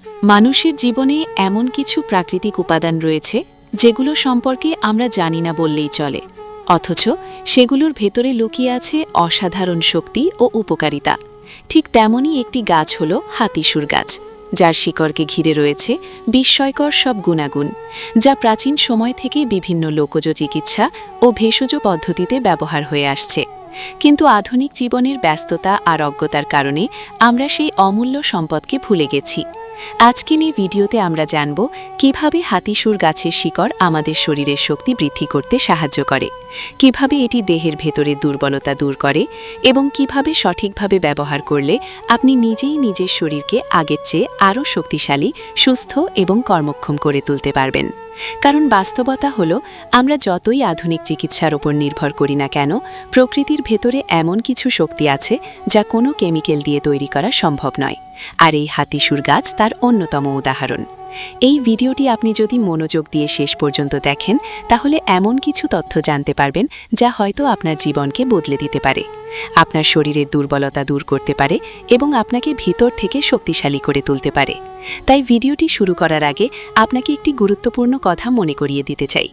মানুষের জীবনে এমন কিছু প্রাকৃতিক উপাদান রয়েছে যেগুলো সম্পর্কে আমরা জানি না বললেই চলে, অথচ সেগুলোর ভেতরে লুকিয়ে আছে অসাধারণ শক্তি ও উপকারিতা। ঠিক তেমনই একটি গাছ হল হাতিসুর গাছ, যার শিকড়কে ঘিরে রয়েছে বিস্ময়কর সব গুণাগুণ, যা প্রাচীন সময় থেকে বিভিন্ন লোকজ চিকিৎসা ও ভেষজ পদ্ধতিতে ব্যবহার হয়ে আসছে। কিন্তু আধুনিক জীবনের ব্যস্ততা আর অজ্ঞতার কারণে আমরা সেই অমূল্য সম্পদকে ভুলে গেছি। আজকের এই ভিডিওতে আমরা জানব কিভাবে হাতিসুর গাছের শিকড় আমাদের শরীরের শক্তি বৃদ্ধি করতে সাহায্য করে, কিভাবে এটি দেহের ভেতরে দুর্বলতা দূর করে এবং কিভাবে সঠিকভাবে ব্যবহার করলে আপনি নিজেই নিজের শরীরকে আগের চেয়ে আরও শক্তিশালী, সুস্থ এবং কর্মক্ষম করে তুলতে পারবেন। কারণ বাস্তবতা হলো, আমরা যতই আধুনিক চিকিৎসার ওপর নির্ভর করি না কেন, প্রকৃতির ভেতরে এমন কিছু শক্তি আছে যা কোনো কেমিক্যাল দিয়ে তৈরি করা সম্ভব নয়। আর এই হাতিসুর গাছ তার অন্যতম উদাহরণ। এই ভিডিওটি আপনি যদি মনোযোগ দিয়ে শেষ পর্যন্ত দেখেন, তাহলে এমন কিছু তথ্য জানতে পারবেন যা হয়তো আপনার জীবনকে বদলে দিতে পারে, আপনার শরীরের দুর্বলতা দূর করতে পারে এবং আপনাকে ভিতর থেকে শক্তিশালী করে তুলতে পারে। তাই ভিডিওটি শুরু করার আগে আপনাকে একটি গুরুত্বপূর্ণ কথা মনে করিয়ে দিতে চাই।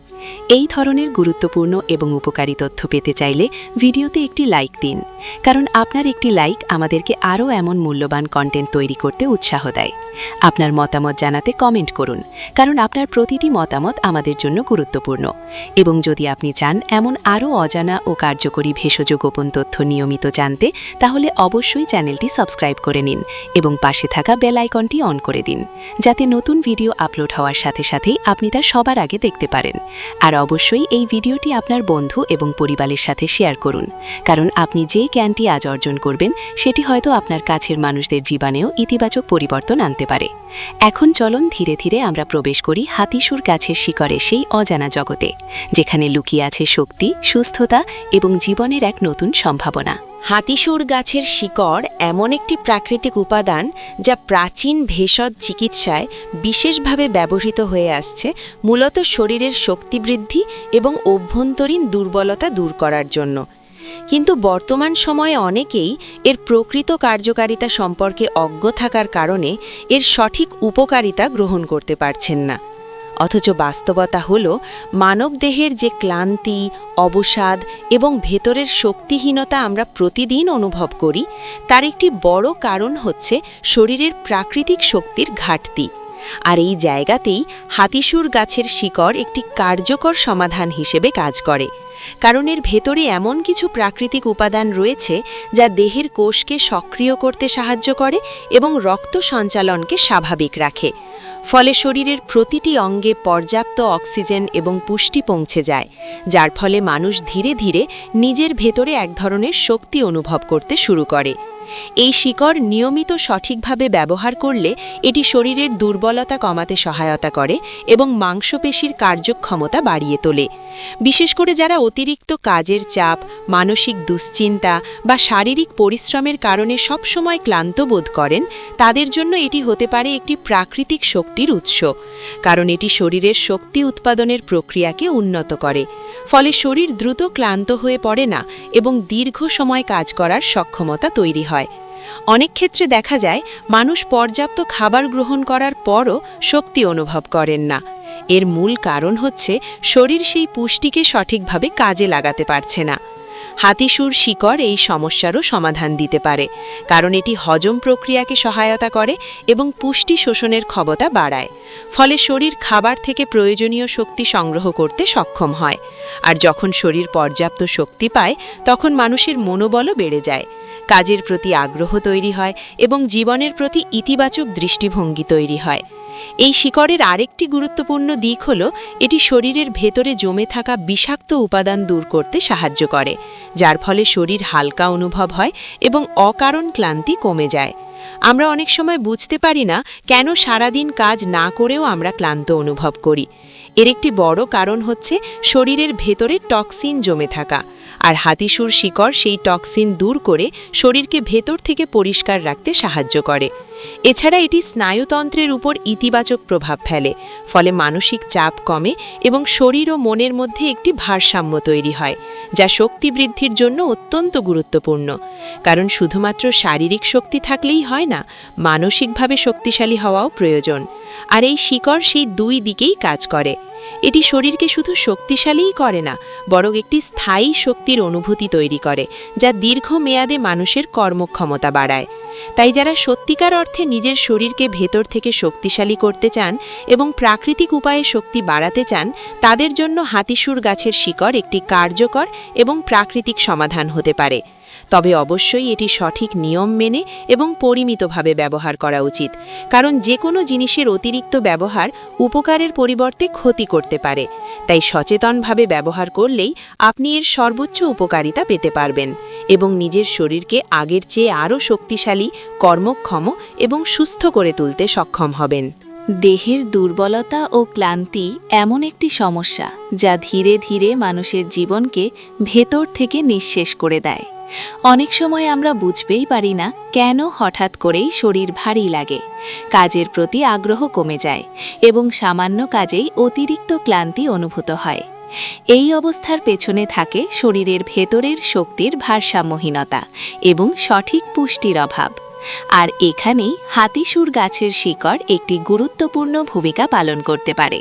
এই ধরনের গুরুত্বপূর্ণ এবং উপকারী তথ্য পেতে চাইলে ভিডিওতে একটি লাইক দিন, কারণ আপনার একটি লাইক আমাদেরকে আরও এমন মূল্যবান কন্টেন্ট তৈরি করতে উৎসাহ দেয়। আপনার মতামত জানাতে কমেন্ট করুন, কারণ আপনার প্রতিটি মতামত আমাদের জন্য গুরুত্বপূর্ণ। এবং যদি আপনি চান এমন আরও অজানা ও কার্যকরী ভেষজ গোপন তথ্য নিয়মিত জানতে, তাহলে অবশ্যই চ্যানেলটি সাবস্ক্রাইব করে নিন এবং পাশে থাকা বেল আইকনটি অন করে দিন, যাতে নতুন ভিডিও আপলোড হওয়ার সাথে সাথেই আপনি তা সবার আগে দেখতে পারেন। আর অবশ্যই এই ভিডিওটি আপনার বন্ধু এবং পরিবারের সাথে শেয়ার করুন, কারণ আপনি যে জ্ঞানটি আজ অর্জন করবেন সেটি হয়তো আপনার কাছের মানুষদের জীবনেও ইতিবাচক পরিবর্তন আনতে পারে। এখন চলুন ধীরে ধীরে আমরা প্রবেশ করি হাতিসুর গাছের শিকড়ে সেই অজানা জগতে, যেখানে লুকিয়ে আছে শক্তি, সুস্থতা এবং জীবনের এক নতুন সম্ভাবনা। হাতিসুর গাছের শিকড় এমন একটি প্রাকৃতিক উপাদান যা প্রাচীন ভেষজ চিকিৎসায় বিশেষভাবে ব্যবহৃত হয়ে আসছে, মূলত শরীরের শক্তি বৃদ্ধি এবং অভ্যন্তরীণ দুর্বলতা দূর করার জন্য। কিন্তু বর্তমান সময়ে অনেকেই এর প্রকৃত কার্যকারিতা সম্পর্কে অজ্ঞ থাকার কারণে এর সঠিক উপকারিতা গ্রহণ করতে পারছেন না। অথচ বাস্তবতা হল, মানবদেহের যে ক্লান্তি, অবসাদ এবং ভেতরের শক্তিহীনতা আমরা প্রতিদিন অনুভব করি, তার একটি বড় কারণ হচ্ছে শরীরের প্রাকৃতিক শক্তির ঘাটতি। আর এই জায়গাতেই হাতিসুর গাছের শিকড় একটি কার্যকর সমাধান হিসেবে কাজ করে, কারণ এর ভেতরে এমন কিছু প্রাকৃতিক উপাদান রয়েছে যা দেহের কোষকে সক্রিয় করতে সাহায্য করে এবং রক্ত সঞ্চালনকে স্বাভাবিক রাখে। ফলে শরীরের প্রতিটি অঙ্গে পর্যাপ্ত অক্সিজেন এবং পুষ্টি পৌঁছে যায়, যার ফলে মানুষ ধীরে ধীরে নিজের ভেতরে এক ধরনের শক্তি অনুভব করতে শুরু করে। এই শিকড় নিয়মিত সঠিকভাবে ব্যবহার করলে এটি শরীরের দুর্বলতা কমাতে সহায়তা করে এবং মাংসপেশির কার্যক্ষমতা বাড়িয়ে তোলে। বিশেষ করে যারা অতিরিক্ত কাজের চাপ, মানসিক দুশ্চিন্তা বা শারীরিক পরিশ্রমের কারণে সবসময় ক্লান্ত বোধ করেন, তাদের জন্য এটি হতে পারে একটি প্রাকৃতিক শক্তির উৎস, কারণ এটি শরীরের শক্তি উৎপাদনের প্রক্রিয়াকে উন্নত করে। ফলে শরীর দ্রুত ক্লান্ত হয়ে পড়ে না এবং দীর্ঘ সময় কাজ করার সক্ষমতা তৈরি হয়। অনেক ক্ষেত্রে দেখা যায় মানুষ পর্যাপ্ত খাবার গ্রহণ করার পরও শক্তি অনুভব করেন না। এর মূল কারণ হচ্ছে শরীর সেই পুষ্টিকে সঠিকভাবে কাজে লাগাতে পারছে না। হাতিসুর শিকড় এই সমস্যারও সমাধান দিতে পারে, কারণ এটি হজম প্রক্রিয়াকে সহায়তা করে এবং পুষ্টি শোষণের ক্ষমতা বাড়ায়। ফলে শরীর খাবার থেকে প্রয়োজনীয় শক্তি সংগ্রহ করতে সক্ষম হয়। আর যখন শরীর পর্যাপ্ত শক্তি পায়, তখন মানুষের মনোবলও বেড়ে যায়, কাজের প্রতি আগ্রহ তৈরি হয় এবং জীবনের প্রতি ইতিবাচক দৃষ্টিভঙ্গি তৈরি হয়। এই শিকড়ের আরেকটি গুরুত্বপূর্ণ দিক হল, এটি শরীরের ভেতরে জমে থাকা বিষাক্ত উপাদান দূর করতে সাহায্য করে, যার ফলে শরীর হালকা অনুভব হয় এবং অকারণ ক্লান্তি কমে যায়। আমরা অনেক সময় বুঝতে পারি না কেন সারাদিন কাজ না করেও আমরা ক্লান্ত অনুভব করি। এর একটি বড় কারণ হচ্ছে শরীরের ভেতরে টক্সিন জমে থাকা। আর হাতিসুর শিকড় সেই টক্সিন দূর করে শরীরকে ভেতর থেকে পরিষ্কার রাখতে সাহায্য করে। এছাড়া এটি স্নায়ুতন্ত্রের উপর ইতিবাচক প্রভাব ফেলে, ফলে মানসিক চাপ কমে এবং শরীর ও মনের মধ্যে একটি ভারসাম্য তৈরি হয়, যা শক্তি বৃদ্ধির জন্য অত্যন্ত গুরুত্বপূর্ণ। কারণ শুধুমাত্র শারীরিক শক্তি থাকলেই হয় না, মানসিকভাবে শক্তিশালী হওয়াও প্রয়োজন। আর এই শিকড় সেই দুই দিকেই কাজ করে। এটি শরীরকে শুধু শক্তিশালীই করে না, বরং একটি স্থায়ী শক্তির অনুভূতি তৈরি করে, যা দীর্ঘমেয়াদে মানুষের কর্মক্ষমতা বাড়ায়। তাই যারা সত্যিকার অর্থে নিজের শরীরকে ভেতর থেকে শক্তিশালী করতে চান এবং প্রাকৃতিক উপায়ে শক্তি বাড়াতে চান, তাদের জন্য হাতিসুর গাছের শিকড় একটি কার্যকর এবং প্রাকৃতিক সমাধান হতে পারে। তবে অবশ্যই এটি সঠিক নিয়ম মেনে এবং পরিমিতভাবে ব্যবহার করা উচিত, কারণ যে কোনো জিনিসের অতিরিক্ত ব্যবহার উপকারের পরিবর্তে ক্ষতি করতে পারে। তাই সচেতনভাবে ব্যবহার করলেই আপনি এর সর্বোচ্চ উপকারিতা পেতে পারবেন এবং নিজের শরীরকে আগের চেয়ে আরও শক্তিশালী, কর্মক্ষম এবং সুস্থ করে তুলতে সক্ষম হবেন। দেহের দুর্বলতা ও ক্লান্তি এমন একটি সমস্যা যা ধীরে ধীরে মানুষের জীবনকে ভেতর থেকে নিঃশেষ করে দেয়। অনেক সময় আমরা বুঝতেই পারি না কেন হঠাৎ করেই শরীর ভারী লাগে, কাজের প্রতি আগ্রহ কমে যায় এবং সামান্য কাজেই অতিরিক্ত ক্লান্তি অনুভূত হয়। এই অবস্থার পেছনে থাকে শরীরের ভেতরের শক্তির ভারসাম্যহীনতা এবং সঠিক পুষ্টির অভাব। আর এখানেই হাতিসুর গাছের শিকড় একটি গুরুত্বপূর্ণ ভূমিকা পালন করতে পারে,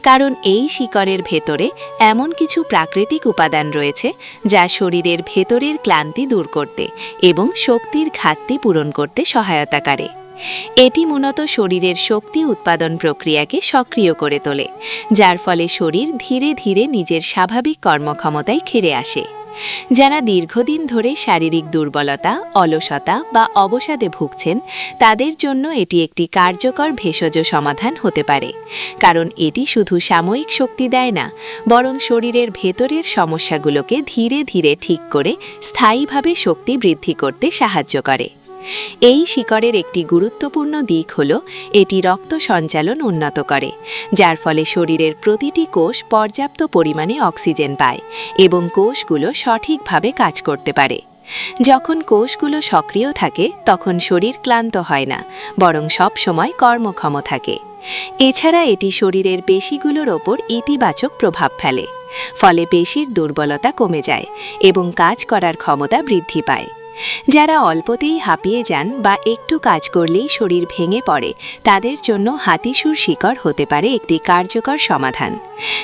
কারণ এই শিকড়ের ভেতরে এমন কিছু প্রাকৃতিক উপাদান রয়েছে যা শরীরের ভেতরের ক্লান্তি দূর করতে এবং শক্তির ঘাটতি পূরণ করতে সহায়তা করে। এটি মূলত শরীরের শক্তি উৎপাদন প্রক্রিয়াকে সক্রিয় করে তোলে, যার ফলে শরীর ধীরে ধীরে নিজের স্বাভাবিক কর্মক্ষমতায় ফিরে আসে। যারা দীর্ঘদিন ধরে শারীরিক দুর্বলতা, অলসতা বা অবসাদে ভুগছেন, তাদের জন্য এটি একটি কার্যকর ভেষজ সমাধান হতে পারে, কারণ এটি শুধু সাময়িক শক্তি দেয় না, বরং শরীরের ভেতরের সমস্যাগুলোকে ধীরে ধীরে ঠিক করে স্থায়ীভাবে শক্তি বৃদ্ধি করতে সাহায্য করে। এই শিকড়ের একটি গুরুত্বপূর্ণ দিক হল এটি রক্ত সঞ্চালন উন্নত করে, যার ফলে শরীরের প্রতিটি কোষ পর্যাপ্ত পরিমাণে অক্সিজেন পায় এবং কোষগুলো সঠিকভাবে কাজ করতে পারে। যখন কোষগুলো সক্রিয় থাকে তখন শরীর ক্লান্ত হয় না, বরং সব সময় কর্মক্ষম থাকে। এছাড়া এটি শরীরের পেশিগুলোর ওপর ইতিবাচক প্রভাব ফেলে, ফলে পেশির দুর্বলতা কমে যায় এবং কাজ করার ক্ষমতা বৃদ্ধি পায়। যারা অল্পতেই হাঁপিয়ে যান বা একটু কাজ করলেই শরীর ভেঙে পড়ে, তাদের জন্য হাতিসুর শিকড় হতে পারে একটি কার্যকর সমাধান,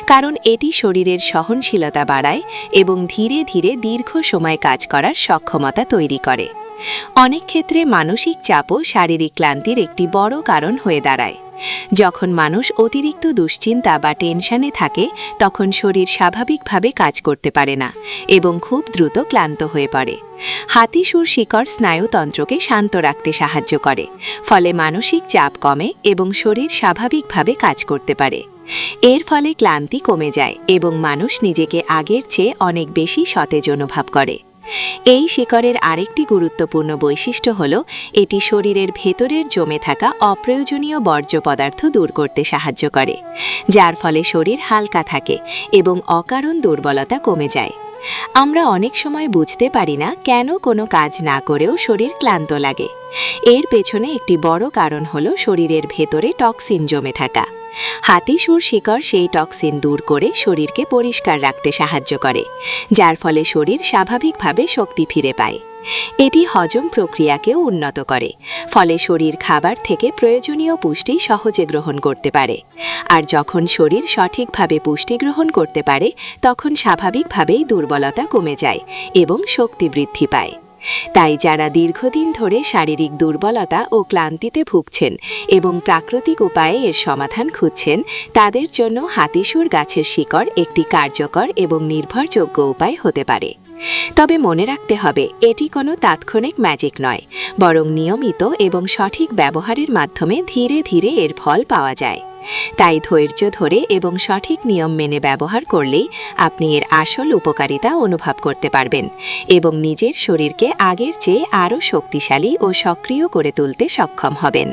কারণ এটি শরীরের সহনশীলতা বাড়ায় এবং ধীরে ধীরে দীর্ঘ সময় কাজ করার সক্ষমতা তৈরি করে। অনেক ক্ষেত্রে মানসিক চাপও শারীরিক ক্লান্তির একটি বড় কারণ হয়ে দাঁড়ায়। যখন মানুষ অতিরিক্ত দুশ্চিন্তা বা টেনশনে থাকে, তখন শরীর স্বাভাবিকভাবে কাজ করতে পারে না এবং খুব দ্রুত ক্লান্ত হয়ে পড়ে। হাতিসুর শিকড় স্নায়ুতন্ত্রকে শান্ত রাখতে সাহায্য করে, ফলে মানসিক চাপ কমে এবং শরীর স্বাভাবিকভাবে কাজ করতে পারে। এর ফলে ক্লান্তি কমে যায় এবং মানুষ নিজেকে আগের চেয়ে অনেক বেশি সতেজ অনুভব করে। এই শিকড়ের আরেকটি গুরুত্বপূর্ণ বৈশিষ্ট্য হল এটি শরীরের ভেতরের জমে থাকা অপ্রয়োজনীয় বর্জ্য পদার্থ দূর করতে সাহায্য করে, যার ফলে শরীর হালকা থাকে এবং অকারণ দুর্বলতা কমে যায়। আমরা অনেক সময় বুঝতে পারি না কেন কোনো কাজ না করেও শরীর ক্লান্ত লাগে। এর পেছনে একটি বড় কারণ হল শরীরের ভেতরে টক্সিন জমে থাকা। হাতিসুর শিকড় সেই টক্সিন দূর করে শরীরকে পরিষ্কার রাখতে সাহায্য করে, যার ফলে শরীর স্বাভাবিকভাবে শক্তি ফিরে পায়। এটি হজম প্রক্রিয়াকেও উন্নত করে, ফলে শরীর খাবার থেকে প্রয়োজনীয় পুষ্টি সহজে গ্রহণ করতে পারে। আর যখন শরীর সঠিকভাবে পুষ্টি গ্রহণ করতে পারে, তখন স্বাভাবিকভাবেই দুর্বলতা কমে যায় এবং শক্তি বৃদ্ধি পায়। তাই যারা দীর্ঘদিন ধরে শারীরিক দুর্বলতা ও ক্লান্তিতে ভুগছেন এবং প্রাকৃতিক উপায়ে এর সমাধান খুঁজছেন, তাদের জন্য হাতিসুর গাছের শিকড় একটি কার্যকর এবং নির্ভরযোগ্য উপায় হতে পারে। তবে মনে রাখতে হবে, এটি কোনো তাৎক্ষণিক ম্যাজিক নয়, বরং নিয়মিত এবং সঠিক ব্যবহারের মাধ্যমে ধীরে ধীরে এর ফল পাওয়া যায়। তাই ধৈর্য ধরে এবং সঠিক নিয়ম মেনে ব্যবহার করলেই আপনি এর আসল উপকারিতা অনুভব করতে পারবেন এবং নিজের শরীরকে আগের চেয়ে আরও শক্তিশালী ও সক্রিয় করে তুলতে সক্ষম হবেন।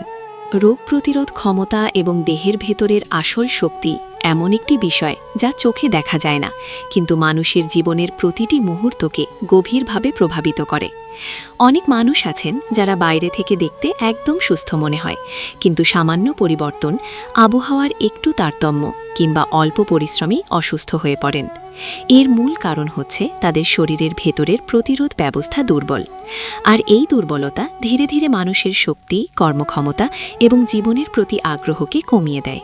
রোগ প্রতিরোধ ক্ষমতা এবং দেহের ভেতরের আসল শক্তি এমন একটি বিষয় যা চোখে দেখা যায় না, কিন্তু মানুষের জীবনের প্রতিটি মুহূর্তকে গভীরভাবে প্রভাবিত করে। অনেক মানুষ আছেন যারা বাইরে থেকে দেখতে একদম সুস্থ মনে হয়, কিন্তু সামান্য পরিবর্তন, আবহাওয়ার একটু তারতম্য কিংবা অল্প পরিশ্রমেই অসুস্থ হয়ে পড়েন। এর মূল কারণ হচ্ছে তাদের শরীরের ভেতরের প্রতিরোধ ব্যবস্থা দুর্বল। আর এই দুর্বলতা ধীরে ধীরে মানুষের শক্তি, কর্মক্ষমতা এবং জীবনের প্রতি আগ্রহকে কমিয়ে দেয়।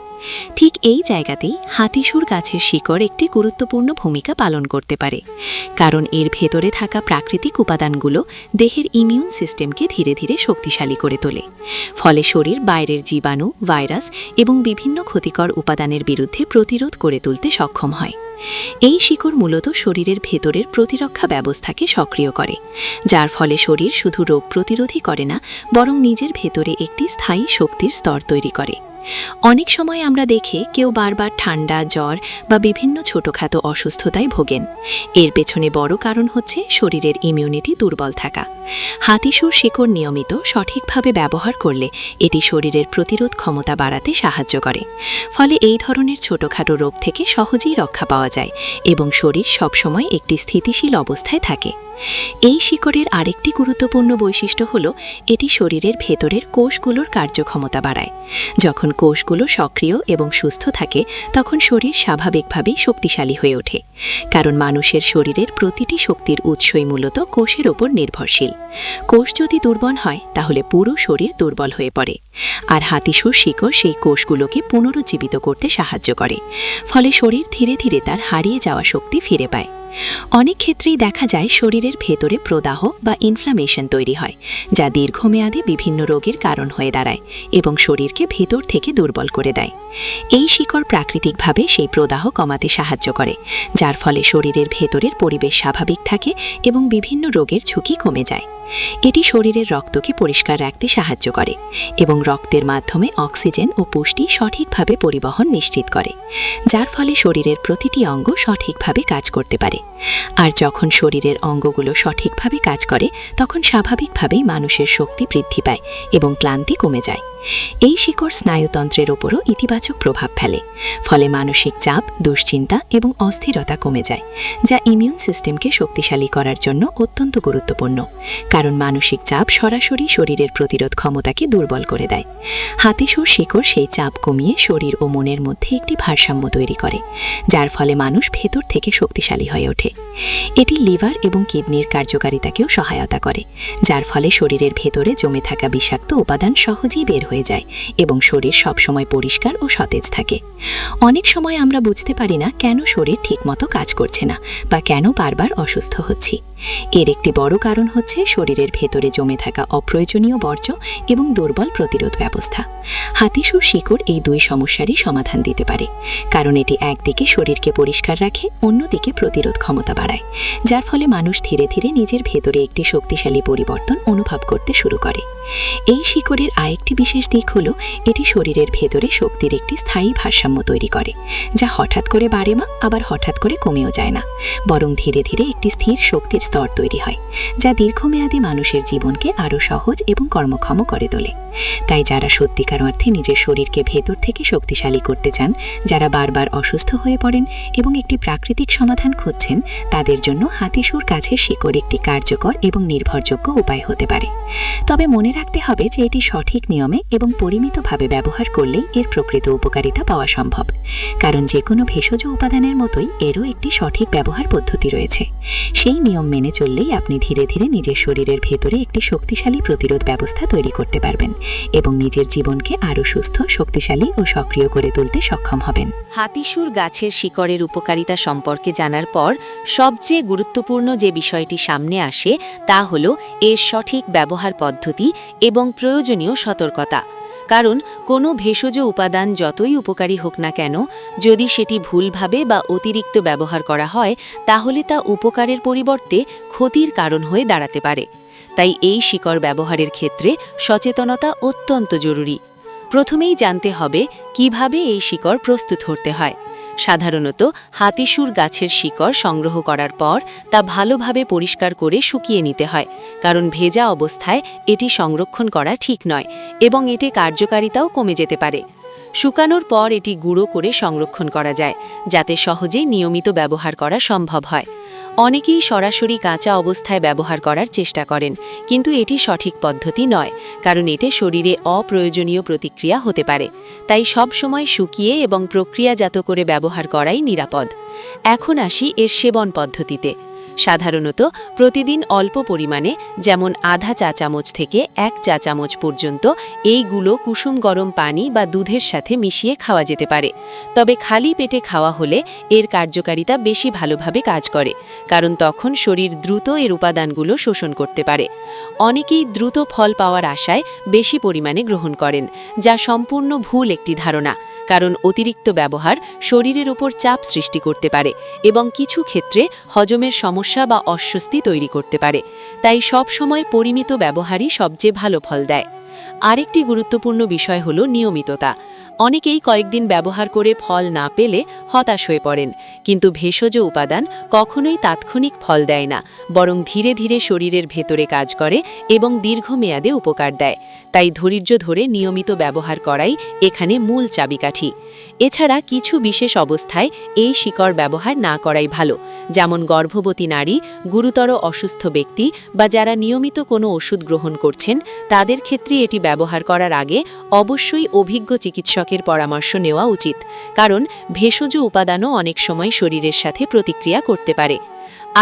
ঠিক এই জায়গাতেই হাতিসুর গাছের শিকড় একটি গুরুত্বপূর্ণ ভূমিকা পালন করতে পারে, কারণ এর ভেতরে থাকা প্রাকৃতিক উপাদানগুলো দেহের ইমিউন সিস্টেমকে ধীরে ধীরে শক্তিশালী করে তোলে। ফলে শরীর বাইরের জীবাণু, ভাইরাস এবং বিভিন্ন ক্ষতিকর উপাদানের বিরুদ্ধে প্রতিরোধ করে তুলতে সক্ষম হয়। এই শিকড় মূলত শরীরের ভেতরের প্রতিরক্ষা ব্যবস্থাকে সক্রিয় করে, যার ফলে শরীর শুধু রোগ প্রতিরোধই করে না, বরং নিজের ভেতরে একটি স্থায়ী শক্তির স্তর তৈরি করে। অনেক সময় আমরা দেখে কেউ বারবার ঠান্ডা, জ্বর বা বিভিন্ন ছোটখাটো অসুস্থতায় ভোগেন। এর পেছনে বড় কারণ হচ্ছে শরীরের ইমিউনিটি দুর্বল থাকা। হাতিসুর শিকড় নিয়মিত সঠিকভাবে ব্যবহার করলে এটি শরীরের প্রতিরোধ ক্ষমতা বাড়াতে সাহায্য করে। ফলে এই ধরনের ছোটখাটো রোগ থেকে সহজেই রক্ষা পাওয়া যায় এবং শরীর সবসময় একটি স্থিতিশীল অবস্থায় থাকে। এই শিকড়ের আরেকটি গুরুত্বপূর্ণ বৈশিষ্ট্য হল এটি শরীরের ভেতরের কোষগুলোর কার্যক্ষমতা বাড়ায়। যখন কোষগুলো সক্রিয় এবং সুস্থ থাকে, তখন শরীর স্বাভাবিকভাবেই শক্তিশালী হয়ে ওঠে, কারণ মানুষের শরীরের প্রতিটি শক্তির উৎসই মূলত কোষের ওপর নির্ভরশীল। কোষ যদি দুর্বল হয়, তাহলে পুরো শরীর দুর্বল হয়ে পড়ে। আর হাতিসুর শিকড় সেই কোষগুলোকে পুনরুজ্জীবিত করতে সাহায্য করে, ফলে শরীর ধীরে ধীরে তার হারিয়ে যাওয়া শক্তি ফিরে পায়। অনেক ক্ষেত্রেই দেখা যায় শরীরের ভেতরে প্রদাহ বা ইনফ্লামেশন তৈরি হয়, যা দীর্ঘমেয়াদে বিভিন্ন রোগের কারণ হয়ে দাঁড়ায় এবং শরীরকে ভেতর থেকে দুর্বল করে দেয়। এই শিকড় প্রাকৃতিকভাবে সেই প্রদাহ কমাতে সাহায্য করে, যার ফলে শরীরের ভেতরের পরিবেশ স্বাভাবিক থাকে এবং বিভিন্ন রোগের ঝুঁকি কমে যায়। এটি শরীরের রক্তকে পরিষ্কার রাখতে সাহায্য করে এবং রক্তের মাধ্যমে অক্সিজেন ও পুষ্টি সঠিকভাবে পরিবহন নিশ্চিত করে, যার ফলে শরীরের প্রতিটি অঙ্গ সঠিকভাবে কাজ করতে পারে। আর যখন শরীরের অঙ্গগুলো সঠিকভাবে কাজ করে, তখন স্বাভাবিকভাবেই মানুষের শক্তি বৃদ্ধি পায় এবং ক্লান্তি কমে যায়। এই শিকড় স্নায়ুতন্ত্রের ওপরও ইতিবাচক প্রভাব ফেলে, ফলে মানসিক চাপ, দুশ্চিন্তা এবং অস্থিরতা কমে যায়, যা ইমিউন সিস্টেমকে শক্তিশালী করার জন্য অত্যন্ত গুরুত্বপূর্ণ, কারণ মানসিক চাপ সরাসরি শরীরের প্রতিরোধ ক্ষমতাকে দুর্বল করে দেয়। হাতিসুর শিকড় সেই চাপ কমিয়ে শরীর ও মনের মধ্যে একটি ভারসাম্য তৈরি করে, যার ফলে মানুষ ভেতর থেকে শক্তিশালী হয়ে ওঠে। এটি লিভার এবং কিডনির কার্যকারিতাকেও সহায়তা করে, যার ফলে শরীরের ভেতরে জমে থাকা বিষাক্ত উপাদান সহজেই বের হয়ে যায় এবং শরীর সবসময় পরিষ্কার ও সতেজ থাকে। অনেক সময় আমরা বুঝতে পারি না কেন শরীর ঠিকমতো কাজ করছে না বা কেন বারবার অসুস্থ হচ্ছি। এর একটি বড় কারণ হচ্ছে শরীরের ভেতরে জমে থাকা অপ্রয়োজনীয় বর্জ্য এবং দুর্বল প্রতিরোধ ব্যবস্থা। হাতিসুর শিকড় এই দুই সমস্যারই সমাধান দিতে পারে, কারণ এটি একদিকে শরীরকে পরিষ্কার রাখে, অন্যদিকে প্রতিরোধ ক্ষমতা বাড়ায়, যার ফলে মানুষ ধীরে ধীরে নিজের ভেতরে একটি শক্তিশালী পরিবর্তন অনুভব করতে শুরু করে। এই শিকড়ের আরেকটি বিশেষ দিক হল এটি শরীরের ভেতরে শক্তির একটি স্থায়ী ভারসাম্য তৈরি করে, যা হঠাৎ করে বাড়ে না, আবার হঠাৎ করে কমেও যায় না, বরং ধীরে ধীরে একটি স্থির শক্তির স্তর তৈরি হয়, যা দীর্ঘমেয়াদী মানুষের জীবনকে আরও সহজ এবং কর্মক্ষম করে তোলে। তাই যারা সত্যিকার অর্থে নিজের শরীরকে ভেতর থেকে শক্তিশালী করতে চান, যারা বারবার অসুস্থ হয়ে পড়েন এবং একটি প্রাকৃতিক সমাধান খুঁজছেন, তাদের জন্য হাতিসুর গাছের শিকড় একটি কার্যকর এবং নির্ভরযোগ্য উপায় হতে পারে। তবে মনে রাখতে হবে যে এটি সঠিক নিয়মে এবং পরিমিতভাবে ব্যবহার করলেই এর প্রকৃত উপকারিতা পাওয়া সম্ভব, কারণ যে কোনো ভেষজ উপাদানের মতোই এরও একটি সঠিক ব্যবহার পদ্ধতি রয়েছে। সেই নিয়ম মেনে চললেই আপনি ধীরে ধীরে নিজের শরীরের ভেতরে একটি শক্তিশালী প্রতিরোধ ব্যবস্থা তৈরি করতে পারবেন এবং নিজের জীবনকে আরও সুস্থ, শক্তিশালী ও সক্রিয় করে তুলতে সক্ষম হবেন। হাতিসুর গাছের শিকড়ের উপকারিতা সম্পর্কে জানার পর সবচেয়ে গুরুত্বপূর্ণ যে বিষয়টি সামনে আসে তা হল এর সঠিক ব্যবহার পদ্ধতি এবং প্রয়োজনীয় সতর্কতা। কারণ কোনো ভেষজ উপাদান যতই উপকারী হোক না কেন, যদি সেটি ভুলভাবে বা অতিরিক্ত ব্যবহার করা হয়, তাহলে তা উপকারের পরিবর্তে ক্ষতির কারণ হয়ে দাঁড়াতে পারে। তাই এই শিকড় ব্যবহারের ক্ষেত্রে সচেতনতা অত্যন্ত জরুরি। প্রথমেই জানতে হবে কিভাবে এই শিকড় প্রস্তুত করতে হয়। সাধারণত হাতিসুর গাছের শিকড় সংগ্রহ করার পর তা ভালোভাবে পরিষ্কার করে শুকিয়ে নিতে হয়, কারণ ভেজা অবস্থায় এটি সংরক্ষণ করা ঠিক নয় এবং এটি কার্যকারিতাও কমে যেতে পারে। শুকানোর পর এটি গুঁড়ো করে সংরক্ষণ করা যায়, যাতে সহজেই নিয়মিত ব্যবহার করা সম্ভব হয়। অনেকেই সরাসরি কাঁচা অবস্থায় ব্যবহার করার চেষ্টা করেন, কিন্তু এটি সঠিক পদ্ধতি নয়, কারণ এতে শরীরে অপ্রয়োজনীয় প্রতিক্রিয়া হতে পারে। তাই সব সময় শুকিয়ে এবং প্রক্রিয়াজাত করে ব্যবহার করাই নিরাপদ। এখন আসি এর সেবন পদ্ধতিতে। সাধারণত প্রতিদিন অল্প পরিমাণে, যেমন আধা চা চামচ থেকে 1 চা চামচ পর্যন্ত এইগুলো কুসুম গরম পানি বা দুধের সাথে মিশিয়ে খাওয়া যেতে পারে। তবে খালি পেটে খাওয়া হলে এর কার্যকারিতা বেশি ভালোভাবে কাজ করে, কারণ তখন শরীর দ্রুত এর উপাদানগুলো শোষণ করতে পারে। অনেকেই দ্রুত ফল পাওয়ার আশায় বেশি পরিমাণে গ্রহণ করেন, যা সম্পূর্ণ ভুল একটি ধারণা, কারণ অতিরিক্ত ব্যবহার শরীরের উপর চাপ সৃষ্টি করতে পারে এবং কিছু ক্ষেত্রে হজমের সমস্যা বা অস্বস্তি তৈরি করতে পারে। তাই সব সময় পরিমিত ব্যবহারই সবচেয়ে ভালো ফল দেয়। আরেকটি গুরুত্বপূর্ণ বিষয় হল নিয়মিততা। অনেকেই কয়েকদিন ব্যবহার করে ফল না পেলে হতাশ হয়ে পড়েন, কিন্তু ভেষজ উপাদান কখনোই তাৎক্ষণিক ফল দেয় না, বরং ধীরে ধীরে শরীরের ভেতরে কাজ করে এবং দীর্ঘমেয়াদে উপকার দেয়। তাই ধৈর্য ধরে নিয়মিত ব্যবহার করাই এখানে মূল চাবিকাঠি। এছাড়া কিছু বিশেষ অবস্থায় এই শিকড় ব্যবহার না করাই ভালো, যেমন গর্ভবতী নারী, গুরুতর অসুস্থ ব্যক্তি বা যারা নিয়মিত কোনো ওষুধ গ্রহণ করছেন, তাদের ক্ষেত্রে এটি ব্যবহার করার আগে অবশ্যই অভিজ্ঞ চিকিৎসকের পরামর্শ নেওয়া উচিত, কারণ ভেষজ উপাদানও অনেক সময় শরীরের সাথে প্রতিক্রিয়া করতে পারে।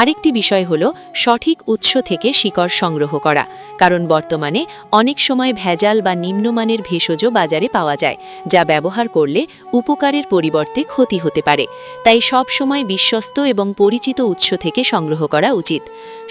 আরেকটি বিষয় হল সঠিক উৎস থেকে শিকড় সংগ্রহ করা, কারণ বর্তমানে অনেক সময় ভেজাল বা নিম্নমানের ভেষজ বাজারে পাওয়া যায়, যা ব্যবহার করলে উপকারের পরিবর্তে ক্ষতি হতে পারে। তাই সব সময় বিশ্বস্ত এবং পরিচিত উৎস থেকে সংগ্রহ করা উচিত।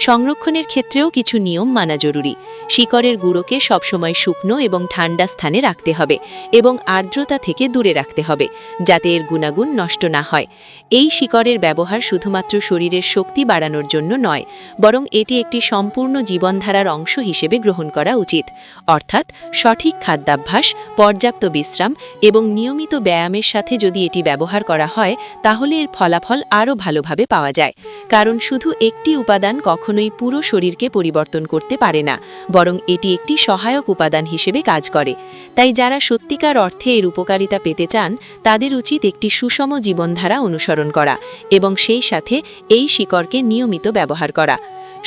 সংরক্ষণের ক্ষেত্রেও কিছু নিয়ম মানা জরুরি। শিকড়ের গুঁড়োকে সবসময় শুকনো এবং ঠান্ডা স্থানে রাখতে হবে এবং আর্দ্রতা থেকে দূরে রাখতে হবে, যাতে এর গুণাগুণ নষ্ট না হয়। এই শিকড়ের ব্যবহার শুধুমাত্র শরীরের শক্তি বাড়ানোর জন্য নয়, বরং এটি একটি সম্পূর্ণ জীবনধারার অংশ হিসেবে গ্রহণ করা উচিত। অর্থাৎ সঠিক খাদ্যাভ্যাস, পর্যাপ্ত বিশ্রাম এবং নিয়মিত ব্যায়ামের সাথে যদি এটি ব্যবহার করা হয়, তাহলে এর ফলাফল আরও ভালোভাবে পাওয়া যায়। কারণ শুধু একটি উপাদান কখনোই পুরো শরীরকে পরিবর্তন করতে পারে না, বরং এটি একটি সহায়ক উপাদান হিসেবে কাজ করে। তাই যারা সত্যিকার অর্থে এর উপকারিতা পেতে চান, তাদের উচিত একটি সুষম জীবনধারা অনুসরণ করা এবং সেই সাথে এই শিকড়কে নিয়মিত ব্যবহার করা।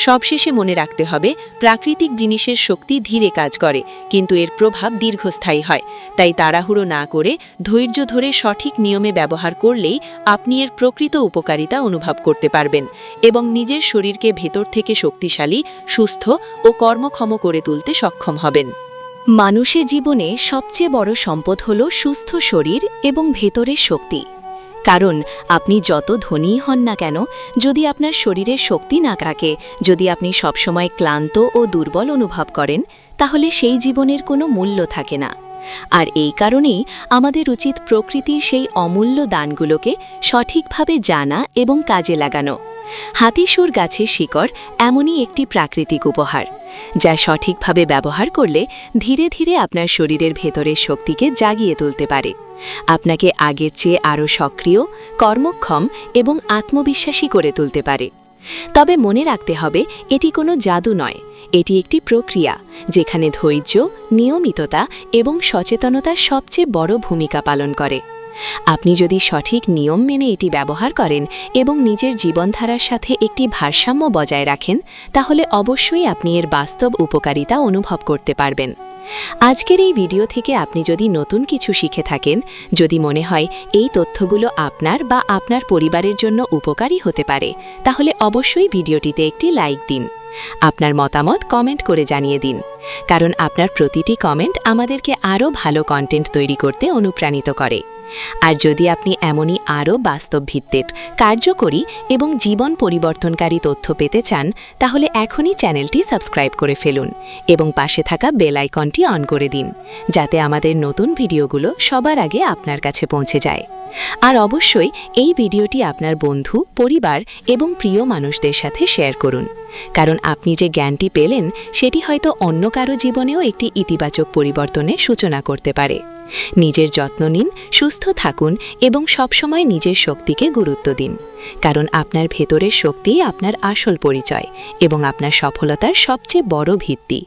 সবশেষে মনে রাখতে হবে, প্রাকৃতিক জিনিসের শক্তি ধীরে কাজ করে, কিন্তু এর প্রভাব দীর্ঘস্থায়ী হয়। তাই তাড়াহুড়ো না করে ধৈর্য ধরে সঠিক নিয়মে ব্যবহার করলেই আপনি এর প্রকৃত উপকারিতা অনুভব করতে পারবেন এবং নিজের শরীরকে ভেতর থেকে শক্তিশালী, সুস্থ ও কর্মক্ষম করে তুলতে সক্ষম হবেন। মানুষের জীবনে সবচেয়ে বড় সম্পদ হল সুস্থ শরীর এবং ভেতরের শক্তি। কারণ আপনি যত ধনীই হন না কেন, যদি আপনার শরীরের শক্তি না থাকে, যদি আপনি সবসময় ক্লান্ত ও দুর্বল অনুভব করেন, তাহলে সেই জীবনের কোনো মূল্য থাকে না। আর এই কারণেই আমাদের উচিত প্রকৃতির সেই অমূল্য দানগুলোকে সঠিকভাবে জানা এবং কাজে লাগানো। হাতিসুর গাছের শিকড় এমনই একটি প্রাকৃতিক উপহার, যা সঠিকভাবে ব্যবহার করলে ধীরে ধীরে আপনার শরীরের ভেতরের শক্তিকে জাগিয়ে তুলতে পারে, আপনাকে আগের চেয়ে আরও সক্রিয়, কর্মক্ষম এবং আত্মবিশ্বাসী করে তুলতে পারে। তবে মনে রাখতে হবে, এটি কোনো জাদু নয়, এটি একটি প্রক্রিয়া, যেখানে ধৈর্য, নিয়মিততা এবং সচেতনতা সবচেয়ে বড় ভূমিকা পালন করে। আপনি যদি সঠিক নিয়ম মেনে এটি ব্যবহার করেন এবং নিজের জীবনধারার সাথে একটি ভারসাম্য বজায় রাখেন, তাহলে অবশ্যই আপনি এর বাস্তব উপকারিতা অনুভব করতে পারবেন। আজকের এই ভিডিও থেকে আপনি যদি নতুন কিছু শিখে থাকেন, যদি মনে হয় এই তথ্যগুলো আপনার বা আপনার পরিবারের জন্য উপকারী হতে পারে, তাহলে অবশ্যই ভিডিওটিতে একটি লাইক দিন। আপনার মতামত কমেন্ট করে জানিয়ে দিন, কারণ আপনার প্রতিটি কমেন্ট আমাদেরকে আরও ভালো কন্টেন্ট তৈরি করতে অনুপ্রাণিত করে। আর যদি আপনি এমনই আরও বাস্তব ভিত্তিক, কার্যকরী এবং জীবন পরিবর্তনকারী তথ্য পেতে চান, তাহলে এখনই চ্যানেলটি সাবস্ক্রাইব করে ফেলুন এবং পাশে থাকা বেল আইকনটি অন করে দিন, যাতে আমাদের নতুন ভিডিওগুলো সবার আগে আপনার কাছে পৌঁছে যায়। আর অবশ্যই এই ভিডিওটি আপনার বন্ধু, পরিবার এবং প্রিয় মানুষদের সাথে শেয়ার করুন, কারণ আপনি যে জ্ঞানটি পেলেন, সেটি হয়তো অন্য কারো জীবনেও একটি ইতিবাচক পরিবর্তনের সূচনা করতে পারে। নিজের যত্ন নিন, সুস্থ থাকুন এবং সবসময় নিজের শক্তিকে গুরুত্ব দিন, কারণ আপনার ভেতরের শক্তিই আপনার আসল পরিচয় এবং আপনার সফলতার সবচেয়ে বড় ভিত্তি।